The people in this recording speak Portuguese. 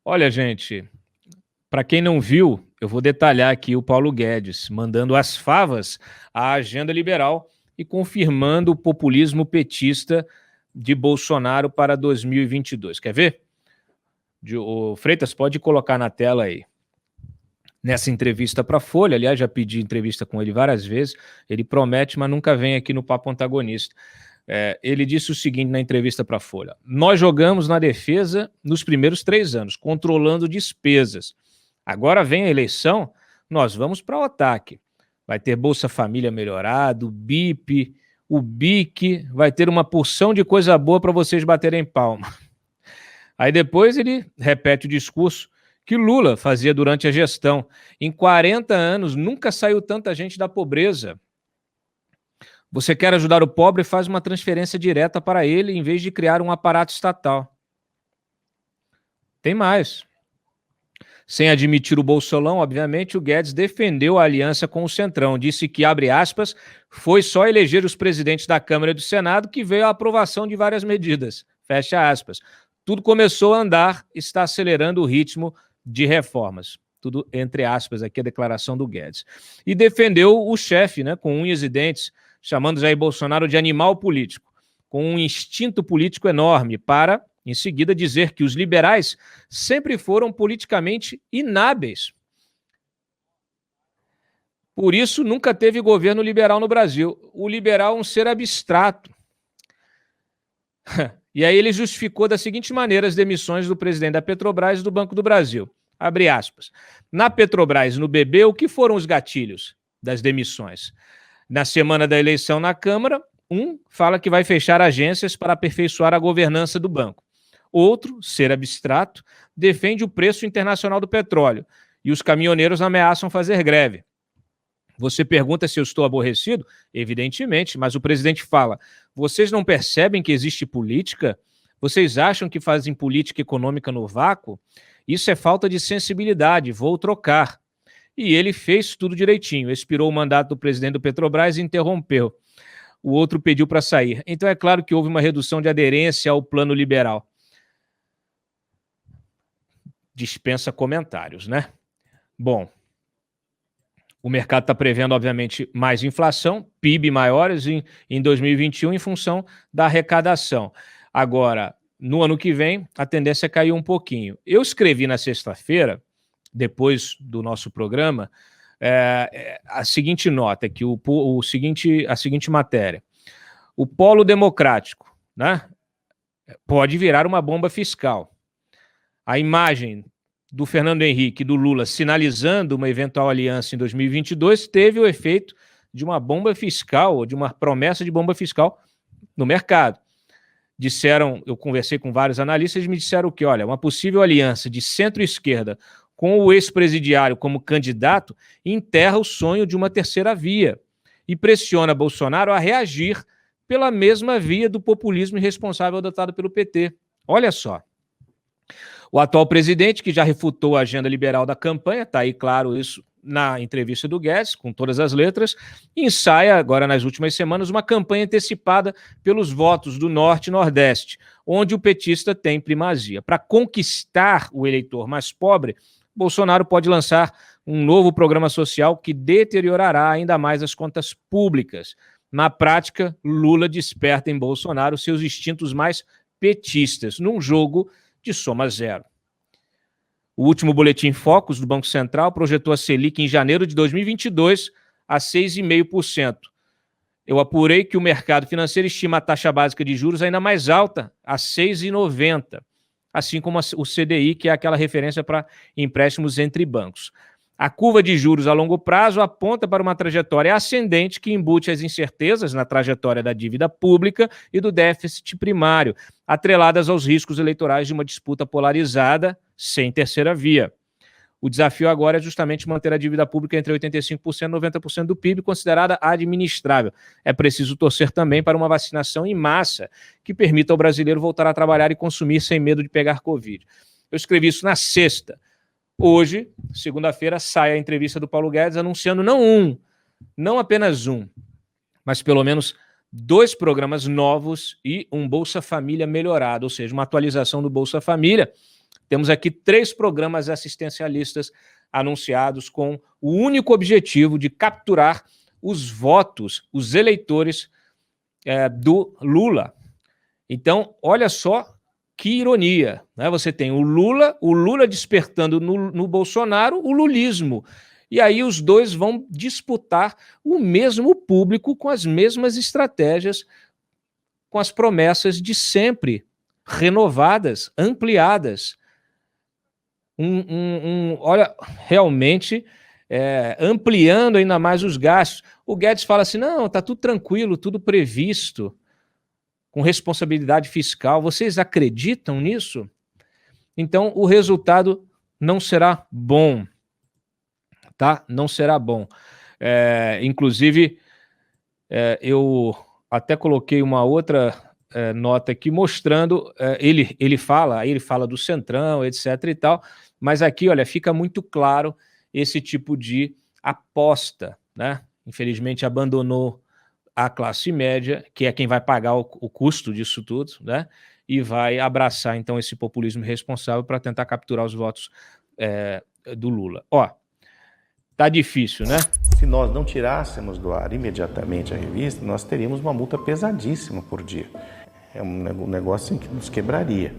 Olha, gente, para quem não viu, eu vou detalhar aqui o Paulo Guedes mandando as favas à agenda liberal e confirmando o populismo petista de Bolsonaro para 2022. Quer ver? O Freitas, pode colocar na tela aí. Nessa entrevista para a Folha, aliás, já pedi entrevista com ele várias vezes, ele promete, mas nunca vem aqui no Papo Antagonista. Ele disse o seguinte na entrevista para a Folha: nós jogamos na defesa nos primeiros 3 anos, controlando despesas. Agora vem a eleição, nós vamos para o ataque. Vai ter Bolsa Família melhorado, o BIP, o BIC, vai ter uma porção de coisa boa para vocês baterem palma. Aí depois ele repete o discurso que Lula fazia durante a gestão. Em 40 anos, nunca saiu tanta gente da pobreza. Você quer ajudar o pobre, faz uma transferência direta para ele, em vez de criar um aparato estatal. Tem mais. Sem admitir o Bolsolão, obviamente, o Guedes defendeu a aliança com o Centrão. Disse que, abre aspas, foi só eleger os presidentes da Câmara e do Senado que veio a aprovação de várias medidas. Fecha aspas. Tudo começou a andar, está acelerando o ritmo de reformas. Tudo entre aspas aqui a declaração do Guedes. E defendeu o chefe, né, com unhas e dentes, chamando Jair Bolsonaro de animal político, com um instinto político enorme para, em seguida, dizer que os liberais sempre foram politicamente inábeis. Por isso, nunca teve governo liberal no Brasil. O liberal é um ser abstrato. E aí ele justificou da seguinte maneira as demissões do presidente da Petrobras e do Banco do Brasil. Abre aspas. Na Petrobras, no BB, o que foram os gatilhos das demissões? Na semana da eleição na Câmara, um fala que vai fechar agências para aperfeiçoar a governança do banco. Outro, ser abstrato, defende o preço internacional do petróleo e os caminhoneiros ameaçam fazer greve. Você pergunta se eu estou aborrecido? Evidentemente, mas o presidente fala: vocês não percebem que existe política? Vocês acham que fazem política econômica no vácuo? Isso é falta de sensibilidade, vou trocar. E ele fez tudo direitinho, expirou o mandato do presidente do Petrobras e interrompeu. O outro pediu para sair. Então é claro que houve uma redução de aderência ao plano liberal. Dispensa comentários, né? Bom, o mercado está prevendo, obviamente, mais inflação, PIB maiores em 2021 em função da arrecadação. Agora, no ano que vem, a tendência é cair um pouquinho. Eu escrevi na sexta-feira, depois do nosso programa, a seguinte nota, que a seguinte matéria. O polo democrático, né, pode virar uma bomba fiscal. A imagem do Fernando Henrique e do Lula sinalizando uma eventual aliança em 2022 teve o efeito de uma bomba fiscal, ou de uma promessa de bomba fiscal no mercado. Disseram, eu conversei com vários analistas, me disseram que, olha, uma possível aliança de centro-esquerda com o ex-presidiário como candidato enterra o sonho de uma terceira via e pressiona Bolsonaro a reagir pela mesma via do populismo irresponsável adotado pelo PT. Olha só. O atual presidente, que já refutou a agenda liberal da campanha, está aí claro isso na entrevista do Guedes, com todas as letras, ensaia agora nas últimas semanas uma campanha antecipada pelos votos do Norte e Nordeste, onde o petista tem primazia. Para conquistar o eleitor mais pobre, Bolsonaro pode lançar um novo programa social que deteriorará ainda mais as contas públicas. Na prática, Lula desperta em Bolsonaro seus instintos mais petistas, num jogo de soma zero. O último boletim Focus do Banco Central projetou a Selic em janeiro de 2022 a 6,5%. Eu apurei que o mercado financeiro estima a taxa básica de juros ainda mais alta, a 6,90%, assim como o CDI, que é aquela referência para empréstimos entre bancos. A curva de juros a longo prazo aponta para uma trajetória ascendente que embute as incertezas na trajetória da dívida pública e do déficit primário, atreladas aos riscos eleitorais de uma disputa polarizada sem terceira via. O desafio agora é justamente manter a dívida pública entre 85% e 90% do PIB, considerada administrável. É preciso torcer também para uma vacinação em massa que permita ao brasileiro voltar a trabalhar e consumir sem medo de pegar Covid. Eu escrevi isso na sexta. Hoje, segunda-feira, sai a entrevista do Paulo Guedes anunciando não apenas um, mas pelo menos 2 programas novos e um Bolsa Família melhorado, ou seja, uma atualização do Bolsa Família Temos aqui 3 programas assistencialistas anunciados com o único objetivo de capturar os votos, os eleitores do Lula. Então, olha só que ironia, né? Você tem o Lula despertando no Bolsonaro o lulismo. E aí os dois vão disputar o mesmo público com as mesmas estratégias, com as promessas de sempre, renovadas, ampliadas. Olha, realmente ampliando ainda mais os gastos. O Guedes fala assim, não, está tudo tranquilo, tudo previsto, com responsabilidade fiscal. Vocês acreditam nisso? Então, o resultado não será bom, tá? Não será bom. Inclusive, eu até coloquei uma outra nota aqui mostrando, ele fala do Centrão, etc e tal, mas aqui, olha, fica muito claro esse tipo de aposta, né? Infelizmente abandonou a classe média, que é quem vai pagar o custo disso tudo, né? E vai abraçar, então, esse populismo irresponsável para tentar capturar os votos do Lula. Ó, tá difícil, né? Se nós não tirássemos do ar imediatamente a revista, nós teríamos uma multa pesadíssima por dia. É um negócio que nos quebraria.